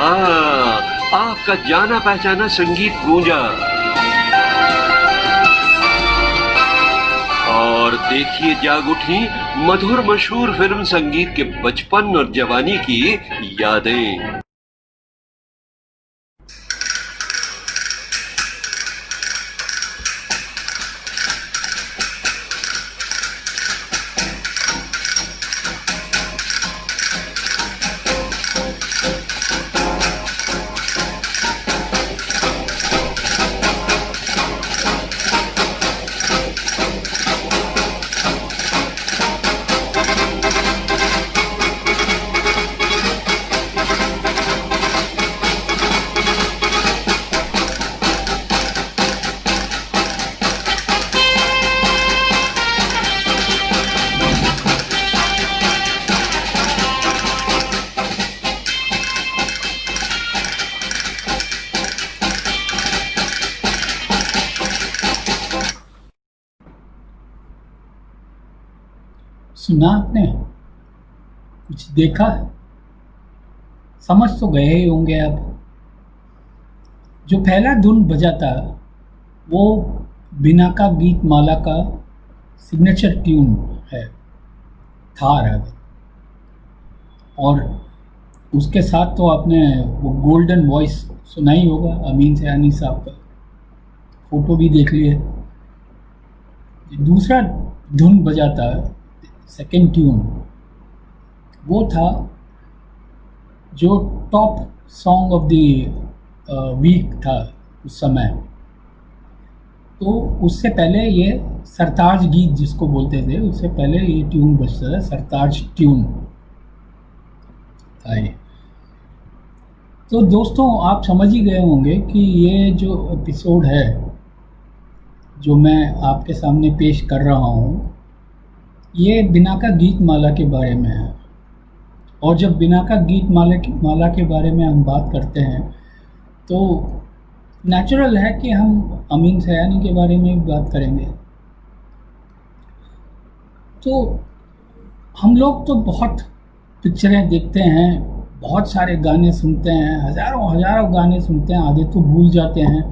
आपका जाना पहचाना संगीत गूंजा और देखिए जाग उठी मधुर मशहूर फिल्म संगीत के बचपन और जवानी की यादें। सुना आपने? कुछ देखा? समझ तो गए ही होंगे आप। जो पहला धुन बजा था वो बिनाका गीत माला का सिग्नेचर ट्यून है, था राधा। और उसके साथ तो आपने वो गोल्डन वॉइस सुना ही होगा अमीन सयानी साहब का, फोटो भी देख लिए। दूसरा धुन बजा था, सेकेंड ट्यून, वो था जो top song of the week था उस समय। तो उससे पहले ये सरताज गीत जिसको बोलते थे, उससे पहले ये ट्यून बजता था, सरताज ट्यून था ये। तो दोस्तों आप समझ ही गए होंगे कि ये जो एपिसोड है जो मैं आपके सामने पेश कर रहा हूँ, ये बिनाका गीत माला के बारे में है। और जब बिनाका गीत माला के बारे में हम बात करते हैं तो नेचुरल है कि हम अमीन सयानी के बारे में भी बात करेंगे। तो हम लोग तो बहुत पिक्चरें देखते हैं, बहुत सारे गाने सुनते हैं, हज़ारों गाने सुनते हैं, आधे तो भूल जाते हैं।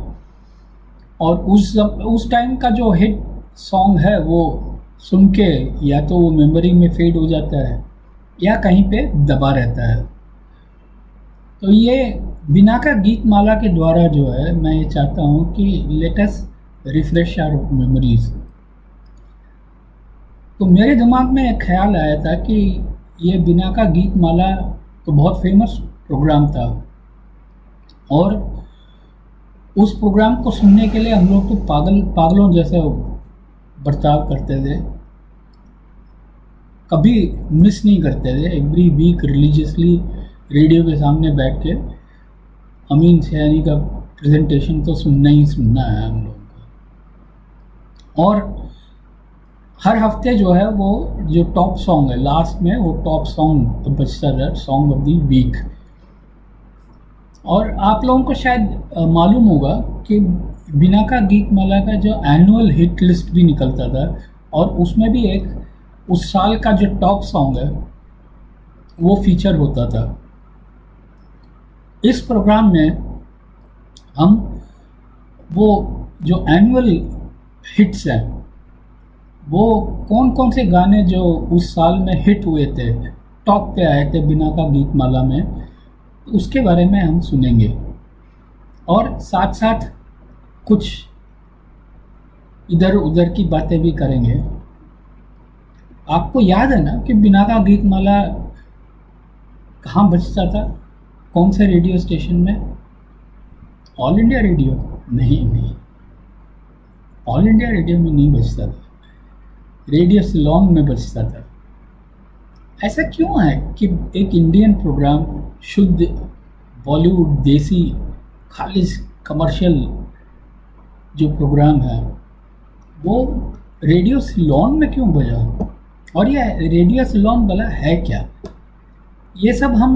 और उस टाइम का जो हिट सॉन्ग है वो सुन के या तो वो मेमोरी में फेड हो जाता है या कहीं पे दबा रहता है। तो ये बिनाका गीत माला के द्वारा जो है, मैं ये चाहता हूँ कि let us refresh our memories. तो मेरे दिमाग में एक ख्याल आया था कि ये बिनाका गीत माला तो बहुत फेमस प्रोग्राम था और उस प्रोग्राम को सुनने के लिए हम लोग तो पागलों जैसे बर्ताव करते थे, कभी मिस नहीं करते थे। एवरी वीक रिलीजियसली रेडियो के सामने बैठ के अमीन सयानी का प्रेजेंटेशन तो सुनना ही सुनना है हम लोगों को। और हर हफ्ते जो है वो जो टॉप सॉन्ग है, लास्ट में वो टॉप सॉन्ग बजता था, सॉन्ग ऑफ द वीक। और आप लोगों को शायद मालूम होगा कि बिनाका गीत माला का जो एनुअल हिट लिस्ट भी निकलता था और उसमें भी एक उस साल का जो टॉप सॉन्ग है वो फीचर होता था। इस प्रोग्राम में हम वो जो एनुअल हिट्स हैं, वो कौन कौन से गाने जो उस साल में हिट हुए थे, टॉप पे आए थे बिनाका गीत माला में, उसके बारे में हम सुनेंगे। और साथ साथ कुछ इधर उधर की बातें भी करेंगे। आपको याद है ना कि बिनाका गीत माला कहाँ बजता था, कौन से रेडियो स्टेशन में? All India radio? नहीं, ऑल इंडिया रेडियो में नहीं बजता था, रेडियो सिलोन में बजता था। ऐसा क्यों है कि एक इंडियन प्रोग्राम, शुद्ध बॉलीवुड देसी खालिश कमर्शियल जो प्रोग्राम है, वो रेडियो सिलोन में क्यों बजा? और ये रेडियो सिलोन वाला है क्या? ये सब हम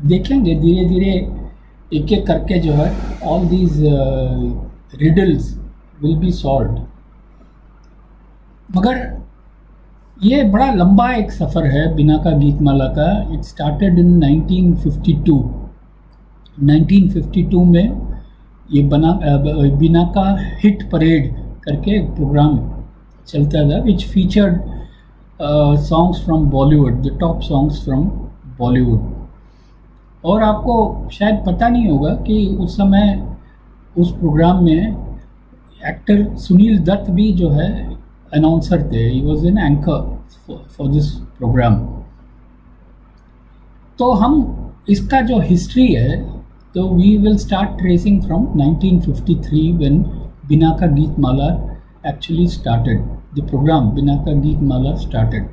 देखेंगे धीरे धीरे, एक एक करके जो है all these riddles will be solved. मगर ये बड़ा लंबा एक सफ़र है बिनाका गीत माला का। इट स्टार्टेड इन 1952 1952 में ये बिनाका हिट परेड करके एक प्रोग्राम चलता था, which featured songs from Bollywood, the top songs from Bollywood. और आपको शायद पता नहीं होगा कि उस समय उस प्रोग्राम में एक्टर सुनील दत्त भी जो है अनाउंसर थे, he was an anchor for this programme. तो हम इसका जो हिस्ट्री है, तो we will start tracing from 1953 when Binaca गीत Mala actually started, the programme Binaca गीत माला स्टार्टेड।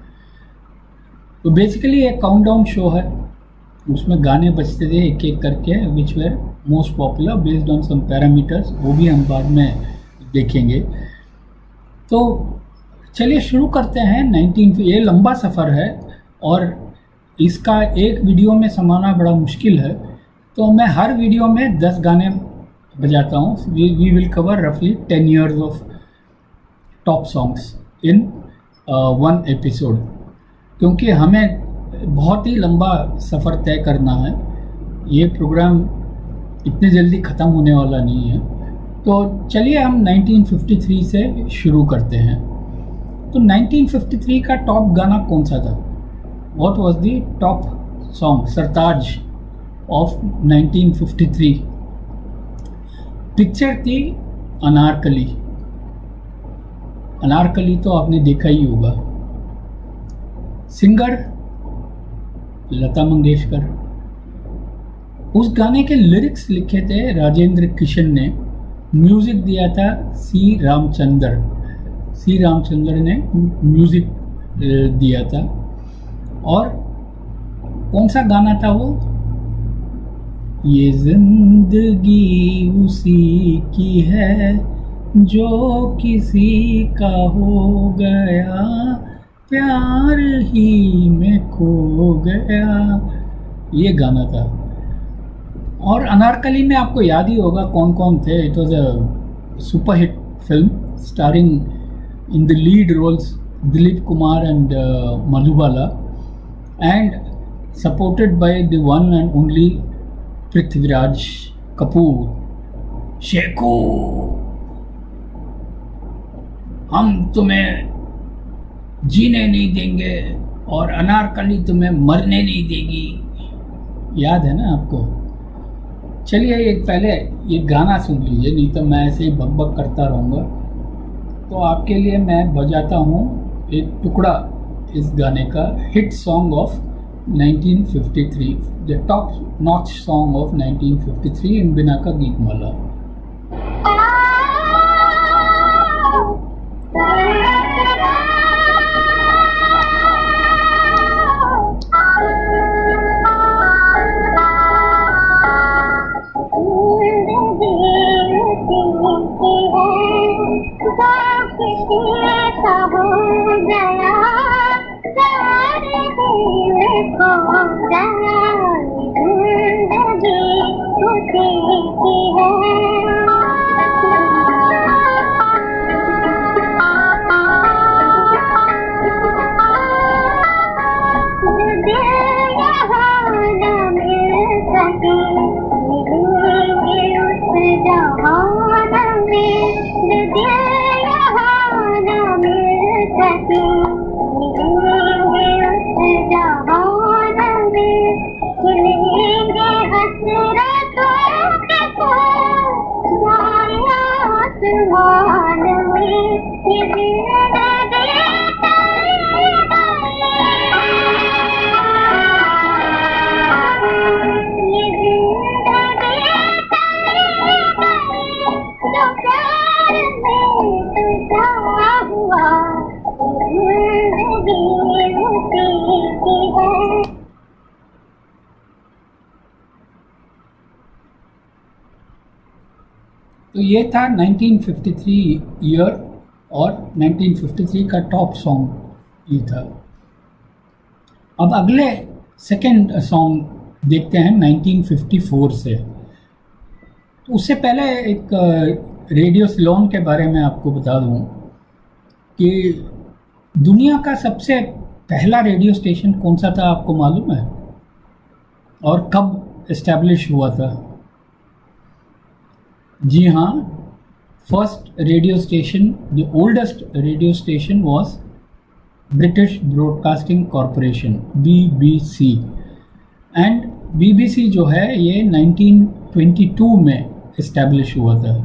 तो बेसिकली एक काउंटडाउन शो है, उसमें गाने बजते थे एक एक करके, which were most popular based on some parameters, वो भी हम बाद में देखेंगे। तो चलिए शुरू करते हैं। ये लंबा सफ़र है और इसका एक वीडियो में समाना बड़ा मुश्किल है, तो मैं हर वीडियो में 10 गाने बजाता हूँ। वी विल कवर रफली 10 years of top songs in 1 episode, क्योंकि हमें बहुत ही लंबा सफ़र तय करना है। ये प्रोग्राम इतने जल्दी ख़त्म होने वाला नहीं है। तो चलिए हम 1953 से शुरू करते हैं। तो 1953 का टॉप गाना कौन सा था? What was the top song, Sartaj of 1953? Picture थी अनारकली। अनारकली तो आपने देखा ही होगा। सिंगर लता मंगेशकर। उस गाने के लिरिक्स लिखे थे राजेंद्र किशन ने, म्यूज़िक दिया था सी रामचंद्र ने म्यूज़िक दिया था। और कौन सा गाना था वो? ये जिंदगी उसी की है जो किसी का हो गया, प्यार ही में खो गया, ये गाना था। और अनारकली में आपको याद ही होगा कौन कौन थे। It was a super hit film starring in the lead roles Dilip Kumar and Madhubala, and supported by the one and only Prithviraj Kapoor. Shekhu, हम तुम्हें जीने नहीं देंगे और अनारकली तुम्हें मरने नहीं देगी। याद है ना आपको? चलिए एक पहले ये गाना सुन लीजिए, नहीं तो मैं ऐसे ही बकबक करता रहूँगा। तो आपके लिए मैं बजाता हूँ एक टुकड़ा इस गाने का, hit song of 1953, the top notch song of 1953 in Binaca गीत माला। तो ये था 1953 ईयर और 1953 का टॉप सॉन्ग ये था। अब अगले सेकंड सॉन्ग देखते हैं 1954 से। तो उससे पहले एक रेडियो सिलोन के बारे में आपको बता दूं कि दुनिया का सबसे पहला रेडियो स्टेशन कौन सा था, आपको मालूम है? और कब इस्टेब्लिश हुआ था? जी हाँ, first radio station, the oldest radio station was British broadcasting corporation, BBC। And BBC जो है ये 1922 में इस्टेब्लिश हुआ था।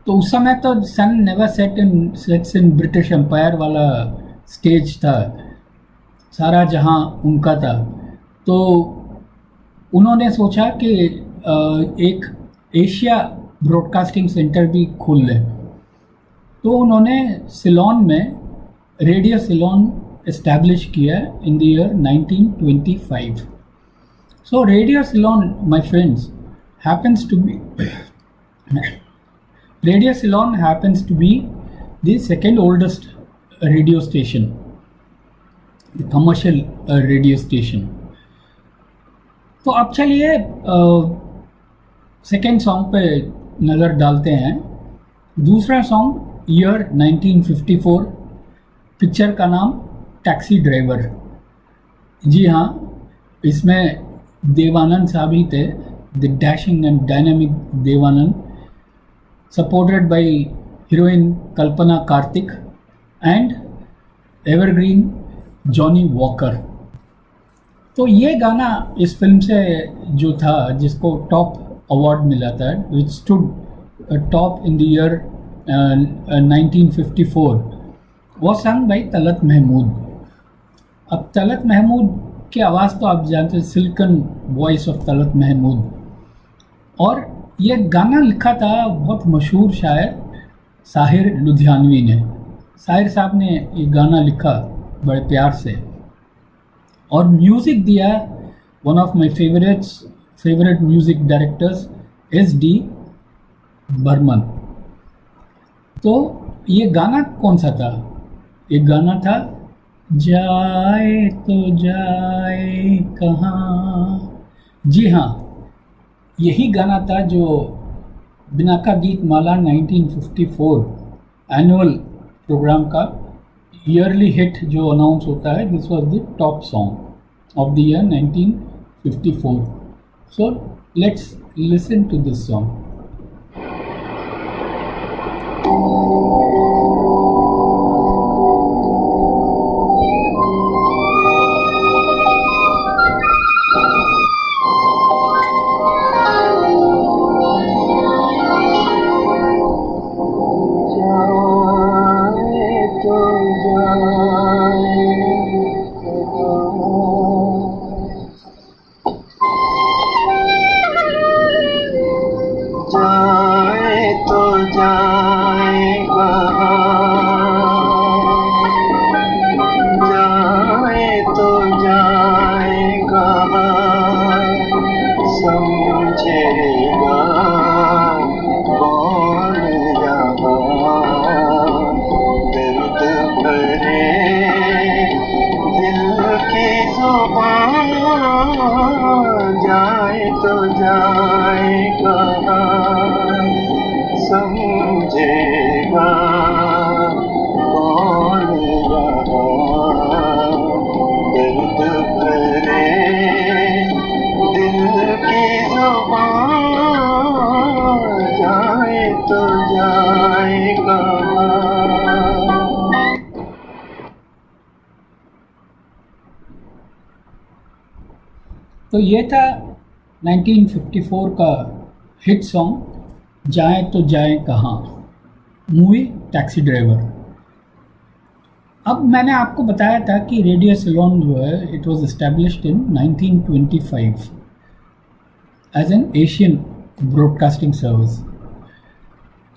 तो उस समय तो sun never sets in British empire वाला स्टेज था, सारा जहां उनका था। तो उन्होंने सोचा कि एक एशिया ब्रॉडकास्टिंग सेंटर भी खोल लें। तो उन्होंने सिलोन में रेडियो सिलोन इस्टेब्लिश किया इन the year 1925। So radio Ceylon, my friends, happens to be Radio Ceylon happens to be the second oldest radio station, the commercial radio station. तो अब चलिए सेकेंड सॉन्ग पे नज़र डालते हैं। दूसरा सॉन्ग ईयर 1954, पिक्चर का नाम टैक्सी ड्राइवर। जी हाँ, इसमें देवानंद साहब ही थे, the dashing and dynamic Dev Anand, supported by heroine Kalpana Karthik and evergreen Johnny Walker। तो ये गाना इस फिल्म से जो था, जिसको टॉप अवार्ड मिला था, which stood top in the year 1954, was sung by Talat Mahmood. अब तलत महमूद की आवाज़ तो आप जानते हैं, silken voice of Talat Mahmood. और ये गाना लिखा था बहुत मशहूर शायर साहिर लुधियानवी ने। साहिर साहब ने ये गाना लिखा बड़े प्यार से, और म्यूज़िक दिया one of my favourite music directors SD Burman. तो ये गाना कौन सा था? ये गाना था जाए तो जाए कहाँ। जी हाँ, यही गाना था जो बिनाका गीत माला 1954 एनुअल प्रोग्राम का ईयरली हिट जो अनाउंस होता है, this was the top song of the year 1954। So let's listen to this song. तो ये था 1954 का हिट सॉन्ग जाए तो जाए कहाँ, मूवी टैक्सी ड्राइवर। अब मैंने आपको बताया था कि रेडियो सिलोन जो है, it was established in 1925 as an Asian broadcasting service.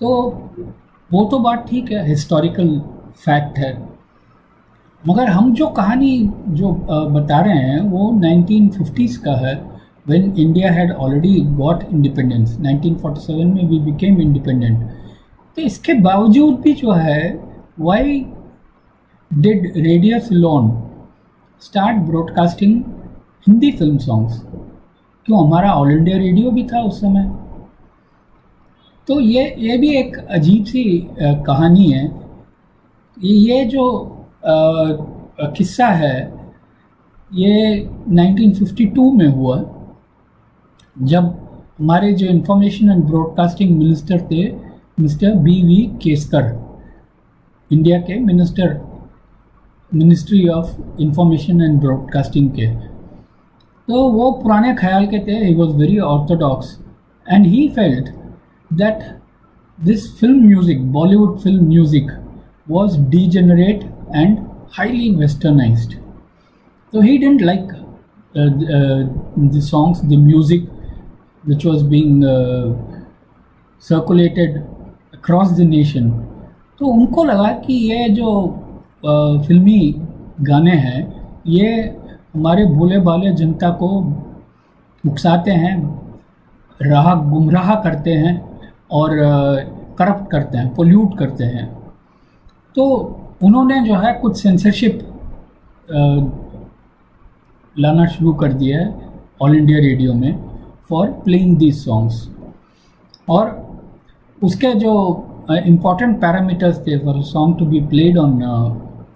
तो वो तो बात ठीक है, हिस्टोरिकल फैक्ट है, मगर हम जो कहानी जो बता रहे हैं वो 1950s का है, when India had already got independence. 1947 में वी बिकेम इंडिपेंडेंट। तो इसके बावजूद भी जो है, why did radio Ceylon start broadcasting Hindi film songs? क्यों, हमारा ऑल इंडिया रेडियो भी था उस समय। तो ये भी एक अजीब सी कहानी है। ये जो किस्सा है, ये 1952 में हुआ, जब हमारे जो इंफॉर्मेशन एंड ब्रॉडकास्टिंग मिनिस्टर थे मिस्टर B.V. केसकर, इंडिया के minister, ministry of information and broadcasting के, तो वो पुराने ख्याल के थे. He was very Orthodox and he felt that this film music, Bollywood film music was degenerate and highly westernized. So he didn't like the songs, the music which was being circulated across the nation. तो उनको लगा कि ये जो फिल्मी गाने हैं ये हमारे भोले भाले जनता को उकसाते हैं, गुमराह करते हैं और करप्ट करते हैं, पोल्यूट करते हैं. तो उन्होंने जो है कुछ सेंसरशिप लाना शुरू कर दिया है ऑल इंडिया रेडियो में फॉर प्लेइंग दीज सॉन्ग्स. और उसके जो इम्पॉर्टेंट पैरामीटर्स थे for song to be played on,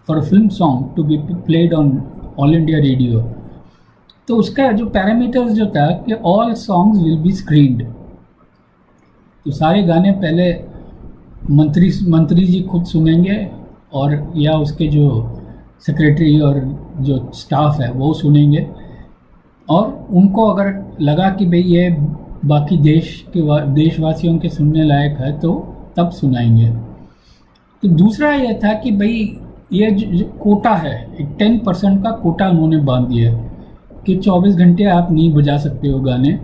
for a film song to be played on all India radio, तो उसका जो पैरामीटर्स जो था कि all songs will be screened. तो सारे गाने पहले मंत्री जी खुद सुनेंगे और या उसके जो सेक्रेटरी और जो स्टाफ है वो सुनेंगे, और उनको अगर लगा कि भाई ये बाकी देशवासियों के सुनने लायक है तो तब सुनाएंगे. तो दूसरा ये था कि भाई ये जो कोटा है, एक 10% का कोटा उन्होंने बांध दिया है कि 24 घंटे आप नहीं बजा सकते हो गाने.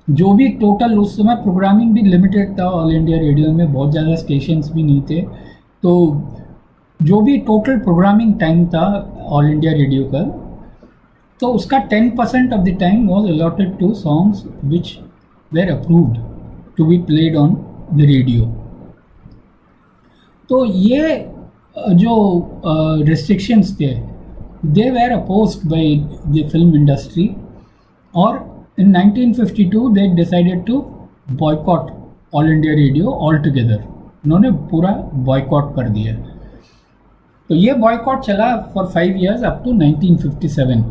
जो भी टोटल उस समय प्रोग्रामिंग भी लिमिटेड था ऑल इंडिया रेडियो में, बहुत ज़्यादा स्टेशंस भी नहीं थे, तो जो भी टोटल प्रोग्रामिंग टाइम था ऑल इंडिया रेडियो का, तो उसका 10% of the time was allotted to songs which were approved to be played on the radio. तो ये जो रिस्ट्रिक्शंस थे they were opposed by the film industry, और in 1952 they decided to boycott all India radio altogether. उन्होंने पूरा boycott कर दिया. तो ये बॉयकॉट चला फॉर 5 years अप टू 1957.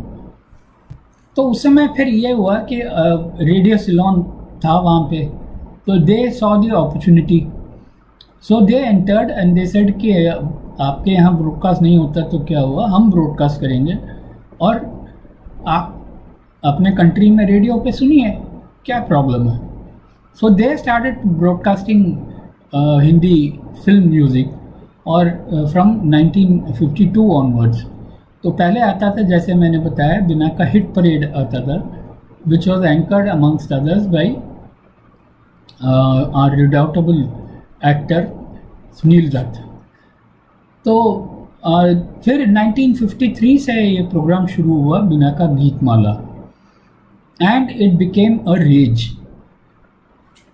तो उस समय फिर ये हुआ कि रेडियो सिलोन था वहाँ पे, तो they saw the opportunity, so they entered and they said कि आपके यहाँ ब्रॉडकास्ट नहीं होता तो क्या हुआ, हम ब्रॉडकास्ट करेंगे और आप अपने कंट्री में रेडियो पे सुनिए, क्या प्रॉब्लम है. So they started broadcasting Hindi film music, और फ्रॉम 1952 ऑनवर्ड्स. तो पहले आता था, जैसे मैंने बताया, बिना का हिट परेड आता था, which was anchored amongst others by our redoubtable actor Sunil Dutt. तो फिर 1953 से ये प्रोग्राम शुरू हुआ, Binaca Geet Mala, and it became a rage.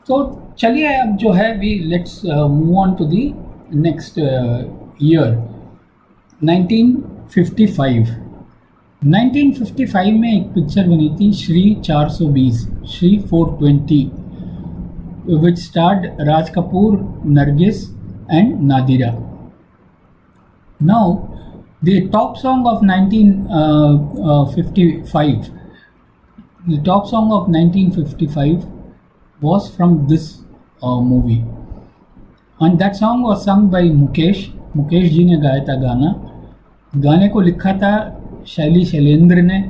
तो चलिए अब जो है we let's move on to the next year 1955. 1955 में एक पिक्चर बनी थी Shri 420, Shri 420, which starred Raj Kapoor, Nargis and Nadira. Now the top song of 1955, the top song of 1955 was from this movie, and that song was sung by Mukesh ji ने गाया था गाना. गाने को लिखा था शैली शैलेंद्र ने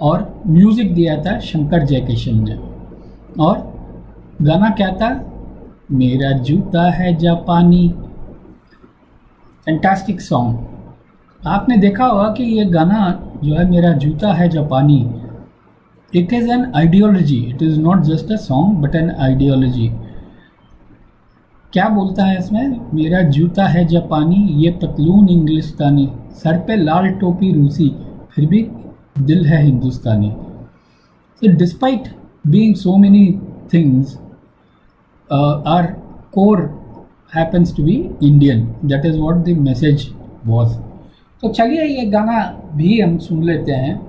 और म्यूज़िक दिया था शंकर जयकिशन ने. और गाना क्या था, मेरा जूता है जापानी. Fantastic song. आपने देखा होगा कि ये गाना जो है मेरा जूता है जापानी, it is an ideology, it is not just a song but an ideology. क्या बोलता है इसमें, मेरा जूता है जापानी, ये पतलून इंग्लिस्तानी, सर पे लाल टोपी रूसी, फिर भी दिल है हिंदुस्तानी. So despite being so many things, our core happens to be Indian. That is what the message was. तो चलिए ये गाना भी हम सुन लेते हैं.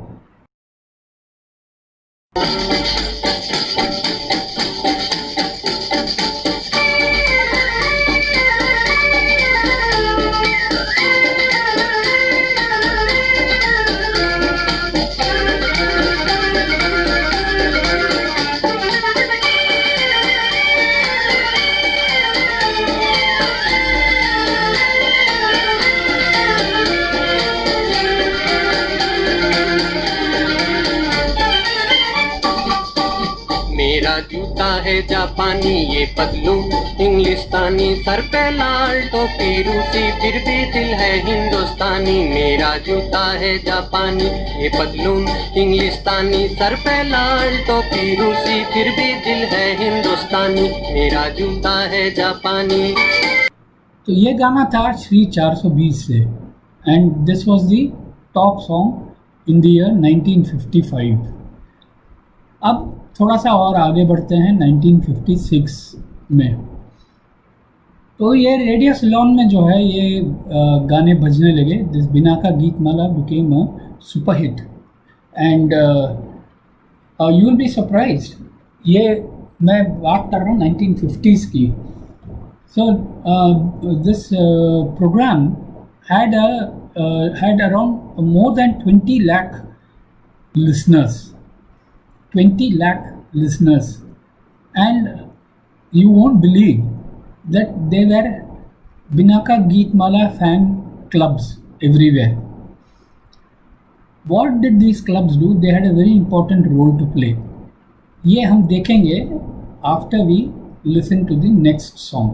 है जापानी, ये पतलून इंग्लिस्तानी, सर पे लाल टोपी रूसी, फिर भी दिल है हिंदुस्तानी। मेरा जूता है जापानी, ये पतलून इंग्लिस्तानी, सर पे लाल टोपी रूसी, फिर भी दिल है हिंदुस्तानी। मेरा जूता है जापानी। तो ये गाना था श्री 420 से, and this was the top song in the year 1955। अब थोड़ा सा और आगे बढ़ते हैं 1956 में। तो ये रेडियो सिलोन में जो है ये गाने बजने लगे। This Binaca Geet Mala became a superhit, and you will be surprised, ये मैं बात कर रहा हूँ 1950s की। So this program had around more than 20 lakh listeners, 20 lakh listeners, and you won't believe that there were Binaka Geetmala fan clubs everywhere. What did these clubs do? They had a very important role to play. ये हम देखेंगे after we listen to the next song.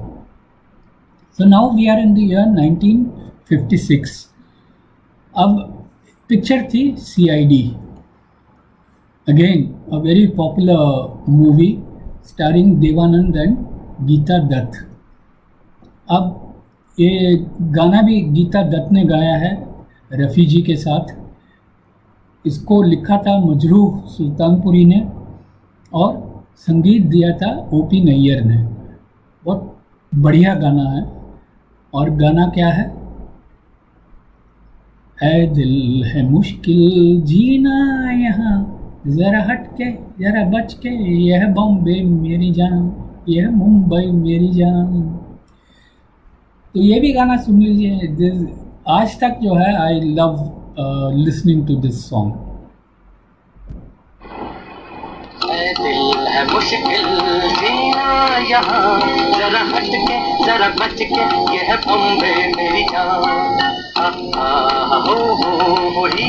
So now we are in the year 1956. अब picture थी CID, again a very popular movie starring Dev Anand and Geeta Dutt. अब ये गाना भी गीता दत्त ने गाया है रफ़ी जी के साथ। इसको लिखा था मजरूह सुल्तानपुरी ने और संगीत दिया था OP नैयर ने। बहुत बढ़िया गाना है। और गाना क्या है? ऐ दिल है मुश्किल जीना यहाँ, ज़रा हट के ज़रा बच के, यह बॉम्बे मेरी जान, यह मुंबई मेरी जान। तो ये भी गाना सुन लीजिए। आज तक जो है I love listening to this song. दिल है मुश्किल जीना यहाँ, जरा हट के जरा बच के, यह बॉम्बे मेरी जान। हो ही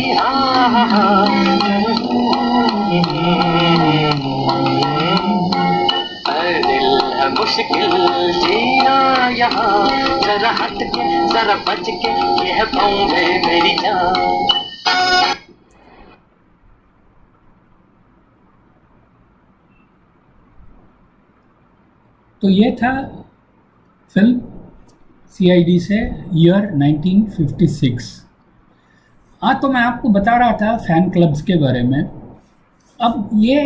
दिल है मुश्किल जीना यहाँ, जरा हट के जरा बच के, यह बॉम्बे मेरी जान। तो ये था फिल्म CID से ईयर 1956। तो मैं आपको बता रहा था फ़ैन क्लब्स के बारे में। अब ये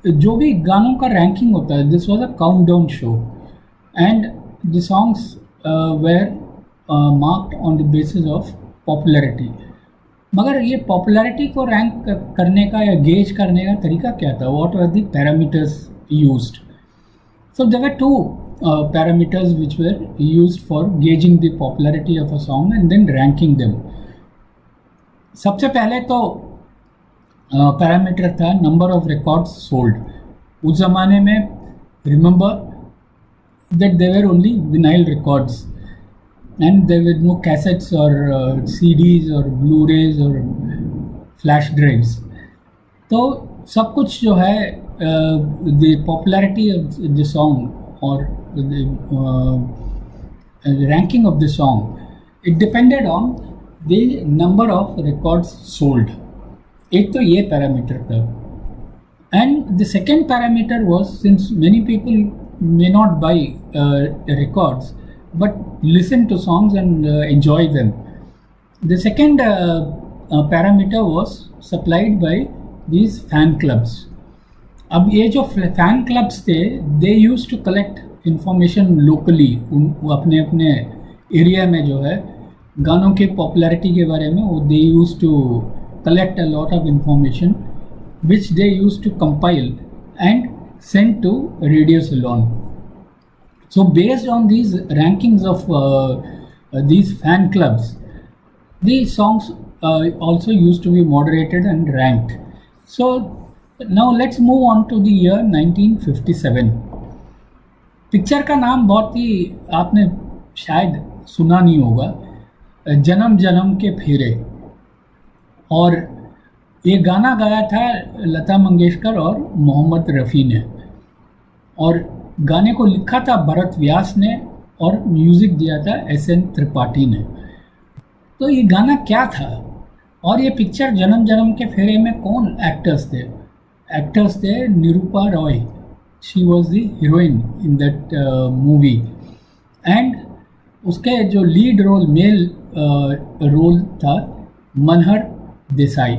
जो भी गानों का रैंकिंग होता है, this was a countdown show and the songs were marked on the basis of popularity. मगर ये पॉपुलैरिटी को रैंक करने का या गेज करने का तरीका क्या था? What were the parameters used? So there were two parameters which were used for gauging the popularity of a song and then ranking them. सबसे पहले तो पैरामीटर था नंबर ऑफ रिकॉर्ड्स सोल्ड। उस ज़माने में remember that there were only vinyl records and there were no cassettes और CDs और ब्लूरेज और फ्लैश ड्राइव्स। तो सब कुछ जो है the popularity of the song or the ranking of the song, it depended on the number of records sold. एक तो ये parameter था, and the second parameter was, since many people may not buy records but listen to songs and enjoy them, the second parameter was supplied by these fan clubs. अब ये जो fan clubs थे, they use to collect information locally. वो अपने अपने area में जो है गानों के पॉपुलैरिटी के बारे में वो they use to collect a lot of information which they use to compile and send to radio Ceylon. So based on these rankings of these fan clubs, these songs also used to be moderated and ranked. So now let's move on to the year 1957. Picture का नाम बहुत ही आपने शायद सुना नहीं होगा, जन्म जन्म के फेरे। और ये गाना गाया था लता मंगेशकर और मोहम्मद रफ़ी ने। और गाने को लिखा था भरत व्यास ने और म्यूज़िक दिया था एस.एन. त्रिपाठी ने। तो ये गाना क्या था और ये पिक्चर जन्म जन्म के फेरे में कौन एक्टर्स थे? एक्टर्स थे Nirupa Roy, she was the heroine in that movie, and उसके जो लीड रोल मेल रोल था मनहर देसाई।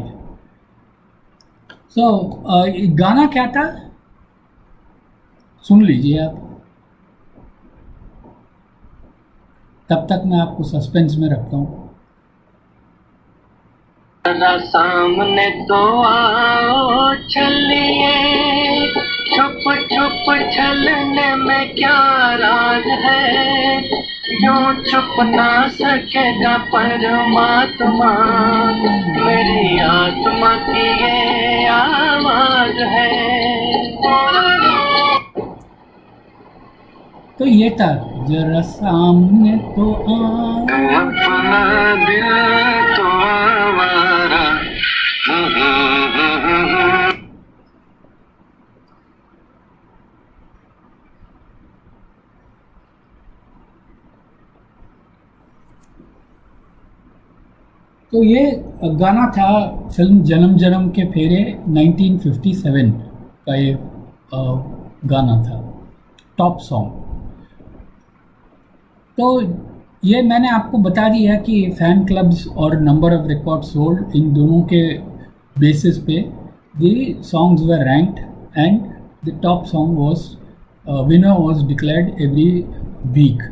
सो गाना क्या था सुन लीजिए आप, तब तक मैं आपको सस्पेंस में रखता हूँ। जरा सामने तो आओ चलिए, छुप छुप छलने में क्या राज है, यूं छुप ना सकेगा परमात्मा, मेरी आत्मा की ये आवाज है। तो ये था जरा सामने तो आओ, अपना दिल तो आवारा। तो ये गाना था फिल्म जन्म जन्म के फेरे 1957 का ये गाना था, टॉप सॉन्ग। तो ये मैंने आपको बता दिया कि फ़ैन क्लब्स और number of record sold in दोनों के बेसिस पे the songs were ranked and the top song was winner was declared every week.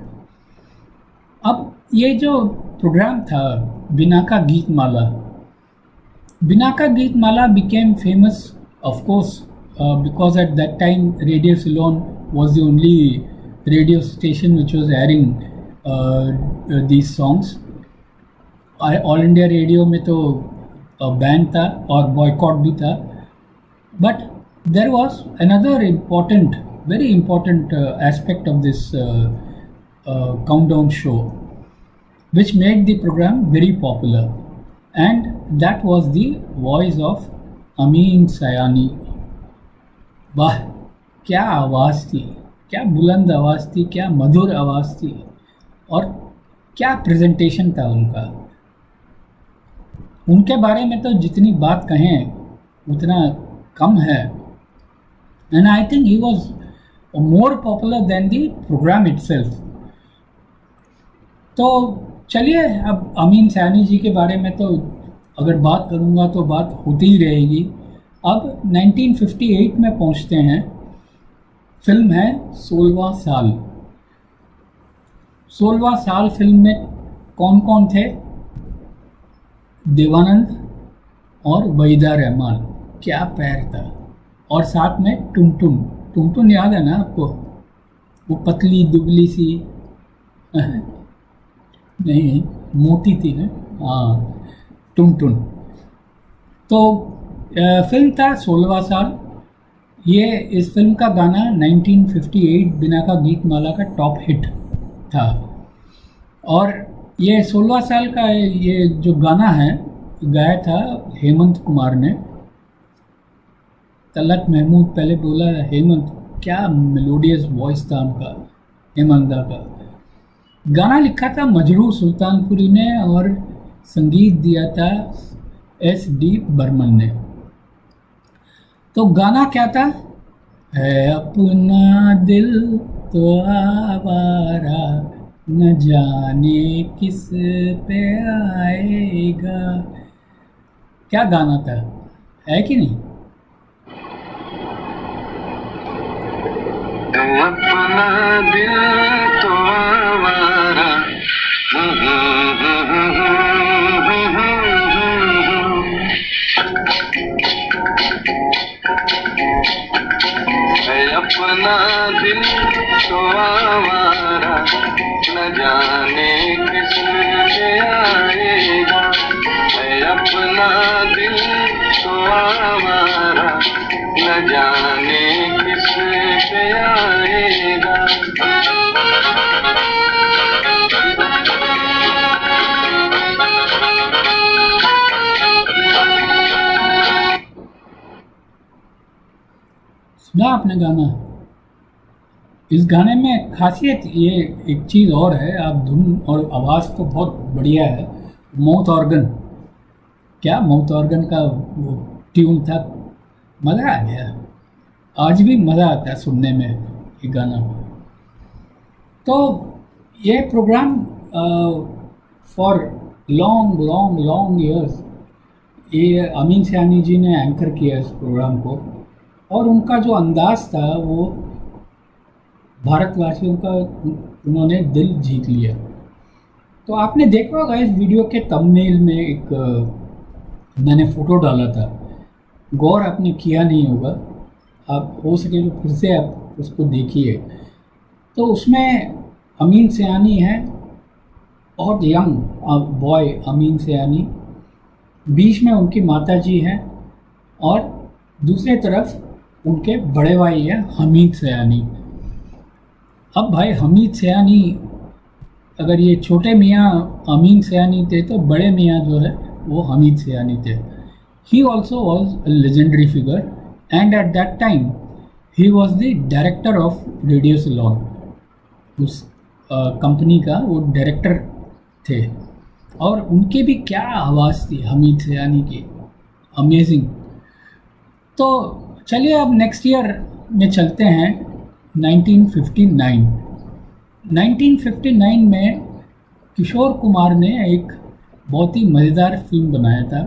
अब ये जो प्रोग्राम था बिना का गीत माला, बिना का गीत माला became famous of course because at that time Radio Ceylon was the only radio station which was airing these songs। All India radio में तो बैन था और बॉयकॉट भी था, but there was another important, very important aspect of this countdown show which made the program very popular, and that was the voice of Amin Sayani. वाह क्या आवाज़ थी, क्या बुलंद आवाज़ थी, क्या मधुर आवाज़ थी और क्या प्रेजेंटेशन था उनका। उनके बारे में तो जितनी बात कहें उतना कम है, and I think he was more popular than the programme itself. तो चलिए अब अमीन सयानी जी के बारे में तो अगर बात करूँगा तो बात होती ही रहेगी। अब 1958 में पहुँचते हैं। फिल्म है 16वां साल। 16वां साल फिल्म में कौन कौन थे? देवानंद और वहीदा रहमान, क्या पैर था, और साथ में टुनटुन। टुनटुन याद है ना आपको, वो पतली दुबली सी नहीं मोटी थी ना, हाँ टुनटुन। तो फिल्म था 16वां साल। ये इस फिल्म का गाना 1958 बिना का गीत माला का टॉप हिट था, और ये 16वां साल का ये जो गाना है गाया था हेमंत कुमार ने। तलत महमूद पहले बोला, हेमंत क्या मेलोडियस वॉइस था उनका, हेमंत दा का। गाना लिखा था मजरूह सुल्तानपुरी ने और संगीत दिया था S.D. बर्मन ने। तो गाना क्या था? है अपना दिल तो आवारा, न जाने किस पे आएगा। क्या गाना था, है कि नहीं? अपना दिल तो आवारा। अपना दिल तो आवारा, न जाने किस पे आएगा। अपना दिल तो आवारा, न जाने किस पे आएगा। सुना आपने गाना? इस गाने में खासियत ये एक चीज़ और है, आप धुन और आवाज़ तो बहुत बढ़िया है। माउथ ऑर्गन, क्या माउथ ऑर्गन का वो ट्यून था, मज़ा आ गया। आज भी मज़ा आता है सुनने में ये गाना। तो ये programme for long long long years ये अमीन सयानी जी ने एंकर किया इस प्रोग्राम को, और उनका जो अंदाज़ था वो भारतवासियों का उन्होंने दिल जीत लिया। तो आपने देखा होगा इस वीडियो के थंबनेल में एक मैंने फ़ोटो डाला था, गौर आपने किया नहीं होगा, आप हो सके तो फिर से आप उसको देखिए। तो उसमें अमीन सयानी है, बहुत यंग बॉय अमीन सयानी, बीच में उनकी माताजी हैं और दूसरे तरफ उनके बड़े भाई हैं हमीद सयानी। अब भाई हमीद सयानी, अगर ये छोटे मियाँ अमीन सयानी थे तो बड़े मियाँ जो है वो हमीद सयानी थे। He also was a legendary figure and at that time he was the director of radio Ceylon. उस कंपनी का वो डायरेक्टर थे, और उनकी भी क्या आवाज़ थी हमीद सयानी की, अमेजिंग। तो चलिए अब नेक्स्ट ईयर में चलते हैं 1959। 1959 में किशोर कुमार ने एक बहुत ही मज़ेदार फिल्म बनाया था,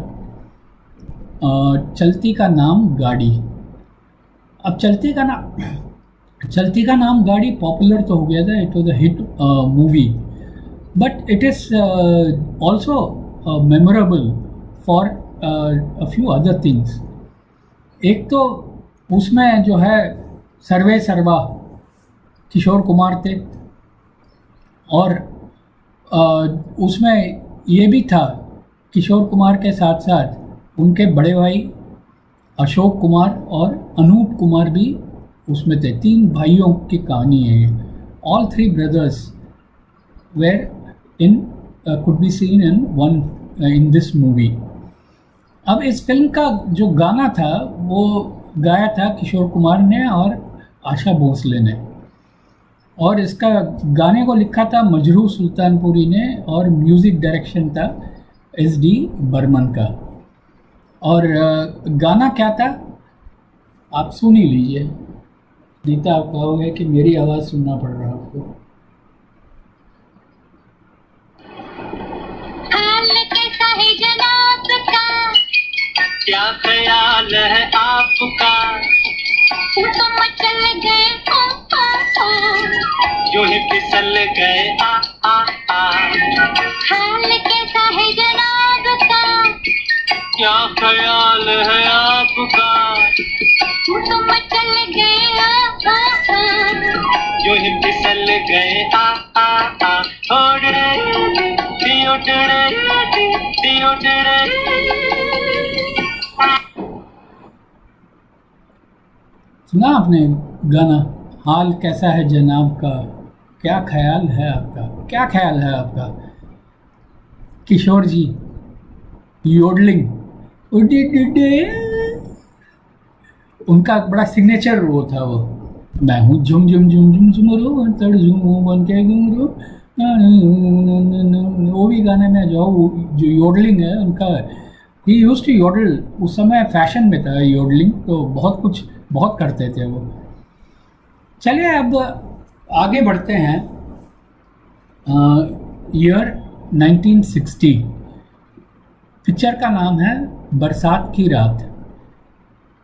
चलती का नाम गाड़ी। अब चलती का नाम गाड़ी पॉपुलर तो हो गया था, it was a hit movie, but it is also memorable for a few other things. एक तो उसमें जो है सर्वे सर्वा किशोर कुमार थे, और उसमें ये भी था किशोर कुमार के साथ साथ उनके बड़े भाई अशोक कुमार और अनूप कुमार भी उसमें थे। 3 भाइयों की कहानी है। All 3 brothers were in could be seen in this movie. अब इस फिल्म का जो गाना था वो गाया था किशोर कुमार ने और आशा भोसले ने, और इसका गाने को लिखा था मजरू सुल्तानपुरी ने, और म्यूज़िक डायरेक्शन था SD बर्मन का। और गाना क्या था आप सुन ही लीजिए, नहीं तो आप कहोगे कि मेरी आवाज़ सुनना पड़ रहा है आपको। क्या ख्याल है आपका, तो मचल गए जो ही फिसल गए आ हाल कैसा है जनाब का, क्या ख्याल है आपका, तो मचल गए जो ही फिसल गए आ ओडरे दियोडरे दियोडरे। सुना आपने गाना, हाल कैसा है जनाब का, क्या ख्याल है आपका, क्या ख्याल है आपका। किशोर जी योडलिंग, उनका बड़ा सिग्नेचर वो था, वो मैं हूँ झुम झुम झुम झुम झुमरो तड़ झुमो बन के घुमरो, वो भी गाने में जो योडलिंग है उनका, ही यूज्ड टू योडल। उस समय फैशन में था योडलिंग, तो बहुत करते थे वो। चलिए अब आगे बढ़ते हैं। ईयर 1960, पिक्चर का नाम है बरसात की रात।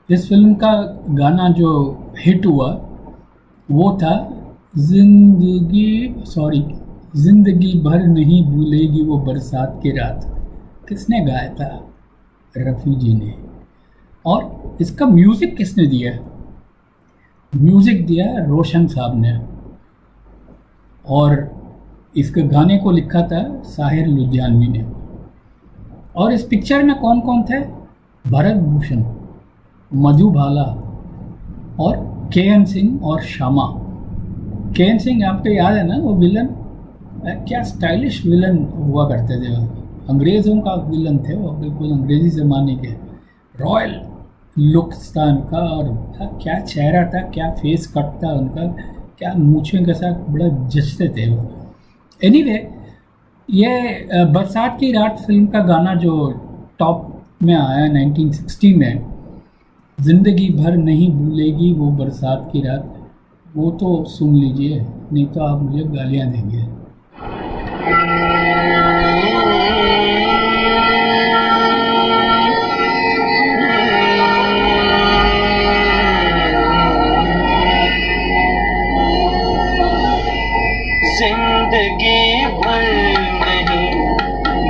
इस फिल्म का गाना जो हिट हुआ वो था जिंदगी भर नहीं भूलेगी वो बरसात की रात। किसने गाया था? रफ़ी जी ने। और इसका म्यूज़िक किसने दिया? म्यूज़िक दिया रोशन साहब ने, और इसके गाने को लिखा था साहिर लुधियानवी ने। और इस पिक्चर में कौन कौन थे? भरत भूषण, मधुबाला और KN सिंह और श्यामा। KN सिंह आपको याद है ना, वो विलन, क्या स्टाइलिश विलन हुआ करते थे, अंग्रेज़ों का विलन थे वो, बिल्कुल अंग्रेज़ी ज़माने के, रॉयल लुक था उनका, और क्या चेहरा था, क्या फेस कट था उनका, क्या मूछें के साथ बड़ा जचते थे वो। एनीवे, ये बरसात की रात फिल्म का गाना जो टॉप में आया 1960 में, ज़िंदगी भर नहीं भूलेगी वो बरसात की रात, वो तो सुन लीजिए, नहीं तो आप मुझे गालियाँ देंगे। जिंदगी भर नहीं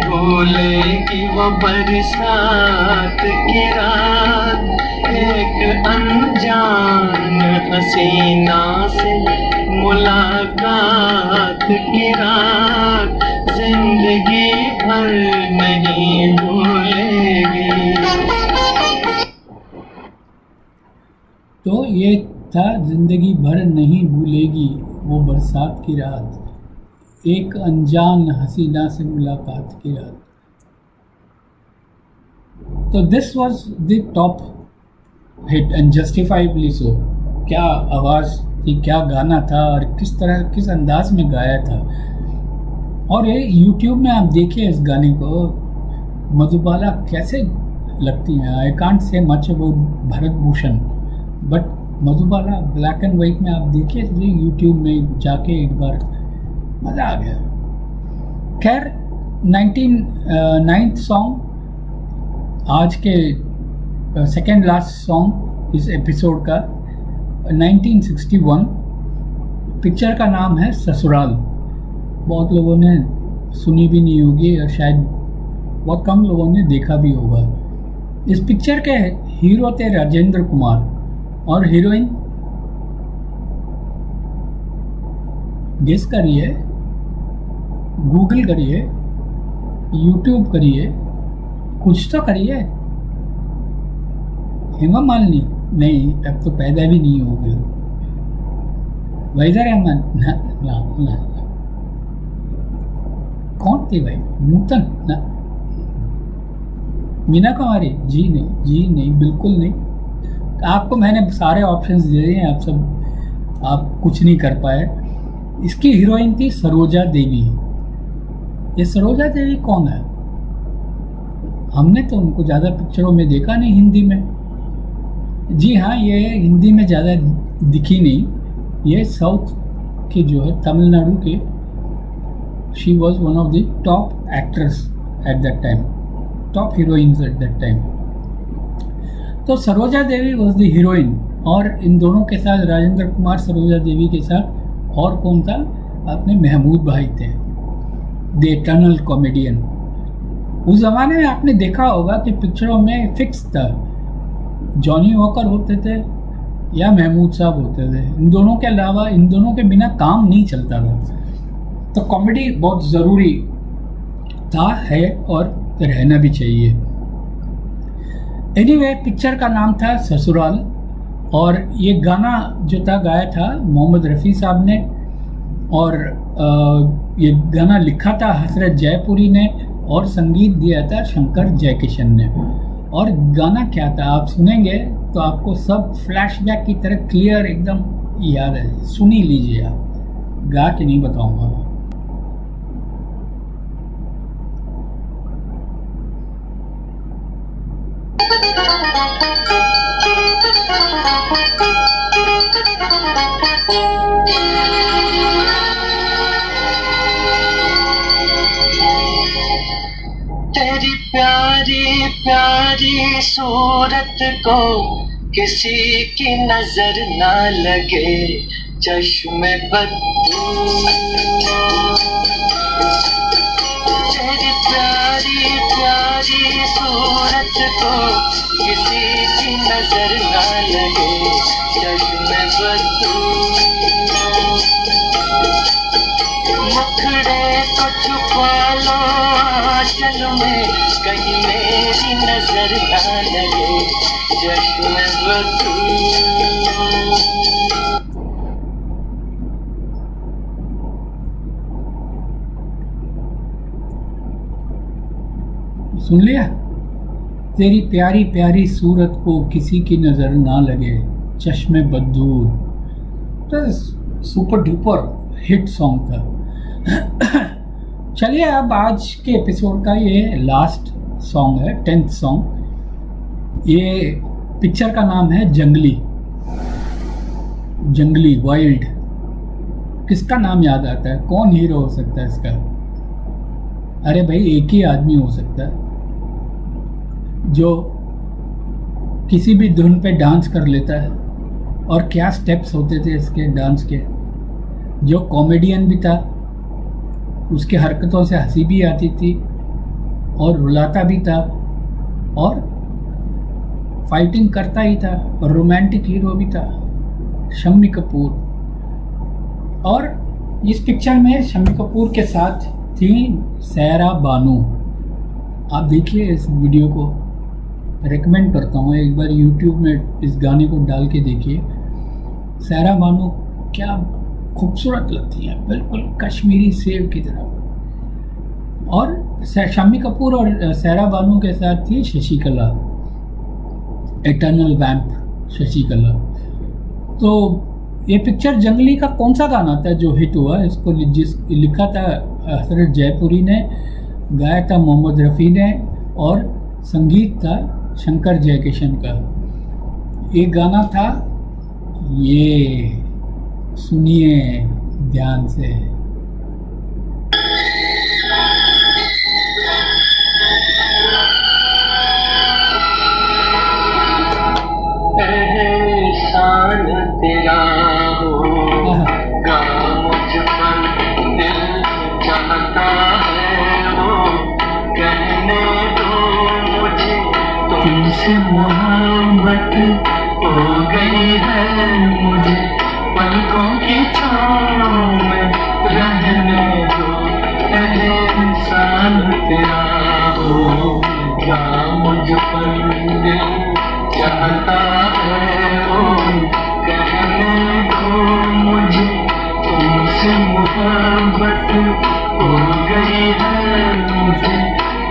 भूलेगी वो बरसात की रात, एक अनजान हसीना से मुलाकात की रात, जिंदगी भर नहीं भूलेगी। तो ये था ज़िंदगी भर नहीं भूलेगी वो बरसात की रात, एक अनजान हसीना से मुलाकात की रात। तो this was the top hit and justifiably so. क्या आवाज़ थी, क्या गाना था और किस तरह किस अंदाज में गाया था। और ये यूट्यूब में आप देखिए इस गाने को, मधुबाला कैसे लगती हैं। I can't say much about Bharat Bhushan, but Madhubala black and white में आप देखिए यूट्यूब में जाके एक बार, मज़ा आ गया। खैर 9th सॉन्ग, आज के सेकेंड लास्ट सॉन्ग इस एपिसोड का, 1961, पिक्चर का नाम है ससुराल। बहुत लोगों ने सुनी भी नहीं होगी और शायद बहुत कम लोगों ने देखा भी होगा। इस पिक्चर के हीरो थे राजेंद्र कुमार और हीरोइन, गेस करिए, गूगल करिए, यूट्यूब करिए, कुछ तो करिए। हेमा मालिनी? नहीं, तब तो पैदा भी नहीं हो गए। वहीदा रहमान? ना ना ना। कौन थे भाई? नूतन? ना। मीना कुमारी? जी नहीं, बिल्कुल नहीं। आपको मैंने सारे ऑप्शंस दे दिए, आप कुछ नहीं कर पाए। इसकी हीरोइन थी सरोजा देवी। ये सरोजा देवी कौन है? हमने तो उनको ज़्यादा पिक्चरों में देखा नहीं हिंदी में। जी हाँ, ये हिंदी में ज़्यादा दिखी नहीं। ये साउथ की जो है, तमिलनाडु के, she was one of the top actress at that time, top heroines at that time. तो सरोजा देवी वॉज द हीरोइन, और इन दोनों के साथ राजेंद्र कुमार सरोजा देवी के साथ और कौन था? अपने महमूद भाई थे, द इटर्नल कॉमेडियन। उस ज़माने में आपने देखा होगा कि पिक्चरों में फिक्स था, जॉनी वॉकर होते थे या महमूद साहब होते थे। इन दोनों के अलावा, इन दोनों के बिना काम नहीं चलता था। तो कॉमेडी बहुत ज़रूरी था, है और रहना भी चाहिए। एनीवे, पिक्चर का नाम था ससुराल, और ये गाना जो था गाया था मोहम्मद रफ़ी साहब ने, और ये गाना लिखा था हसरत जयपुरी ने, और संगीत दिया था शंकर जयकिशन ने। और गाना क्या था आप सुनेंगे तो आपको सब फ्लैशबैक की तरह क्लियर एकदम याद है। सुनी लीजिए, आप गा के नहीं बताऊंगा। तेरी प्यारी प्यारी सूरत को किसी की नजर ना लगे, चश्मे बद्दू। तेरी प्यारी प्यारी सूरत को किसी की नजर ना लगे, चश्मे बद्दू। मुखड़े को छुपा लो आंचल में, कहीं मेरी नजर ना लगे, चश्मे बद्दू। सुन लिया? तेरी प्यारी प्यारी सूरत को किसी की नज़र ना लगे, चश्मे बद्दूर। तो सुपर डुपर हिट सॉन्ग था। चलिए अब आज के एपिसोड का ये लास्ट सॉन्ग है, 10th सॉन्ग। ये पिक्चर का नाम है जंगली, जंगली वाइल्ड। किसका नाम याद आता है? कौन हीरो हो सकता है इसका? अरे भाई एक ही आदमी हो सकता है जो किसी भी धुन पे डांस कर लेता है। और क्या स्टेप्स होते थे इसके डांस के, जो कॉमेडियन भी था, उसके हरकतों से हंसी भी आती थी और रुलाता भी था और फाइटिंग करता ही था और रोमांटिक हीरो भी था, शम्मी कपूर। और इस पिक्चर में शम्मी कपूर के साथ थी सायरा बानू। आप देखिए इस वीडियो को, रेकमेंड करता हूँ, एक बार YouTube में इस गाने को डाल के देखिए। सायरा बानू क्या खूबसूरत लगती है, बिल्कुल कश्मीरी सेब की तरह। और शम्मी कपूर और सायरा बानू के साथ थी शशिकला, इटर्नल वैम्प शशिकला। तो ये पिक्चर जंगली का कौन सा गाना था जो हिट हुआ? इसको लिखा था हसरत जयपुरी ने, गाया था मोहम्मद रफ़ी ने और संगीत था शंकर जयकिशन का। एक गाना था ये, सुनिए ध्यान से। एहसान तेरा होगा मुझ पर, दिल चाहता है वो कहने दो मुझे, तुमसे मोहब्बत हो गई है मुझे, पलकों की छाँव में रहने दो। एहसान तेरा होगा मुझ पर, दिल चाहता है वो कहने दो मुझे, तुमसे मोहब्बत हो गई है मुझे,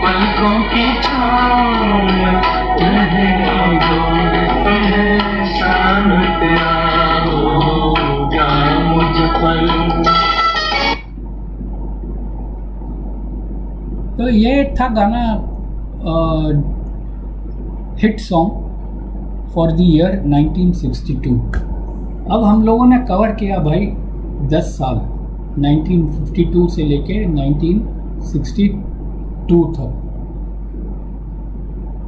पलकों की छाँव में रहने दो। एहसान तेरा होगा मुझ पर। तो ये था गाना hit song for the year 1962। अब हम लोगों ने कवर किया भाई 10 साल, 1952 से लेके 1962 तक।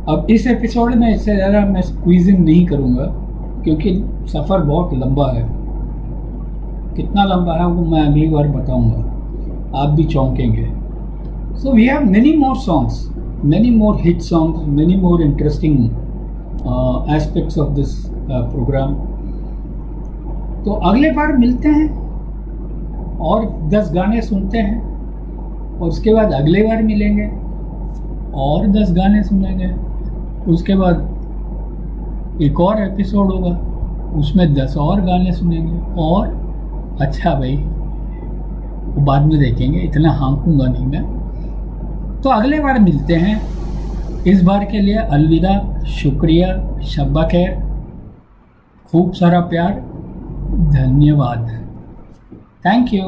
अब इस एपिसोड में इससे ज़्यादा मैं स्क्वीजिंग नहीं करूँगा क्योंकि सफ़र बहुत लंबा है। कितना लंबा है वो मैं अगली बार बताऊँगा, आप भी चौंकेंगे। So we have many more songs, many more hit songs, many more interesting aspects of this program. तो अगले बार मिलते हैं और 10 गाने सुनते हैं और उसके बाद अगले बार मिलेंगे और 10 गाने सुनेंगे। उसके बाद एक और एपिसोड होगा, उसमें 10 और गाने सुनेंगे। और अच्छा भाई वो बाद में देखेंगे, इतना हाँकूंगा नहीं मैं। तो अगले बार मिलते हैं। इस बार के लिए अलविदा, शुक्रिया, शब्बा खैर, खूब सारा प्यार, धन्यवाद, थैंक यू।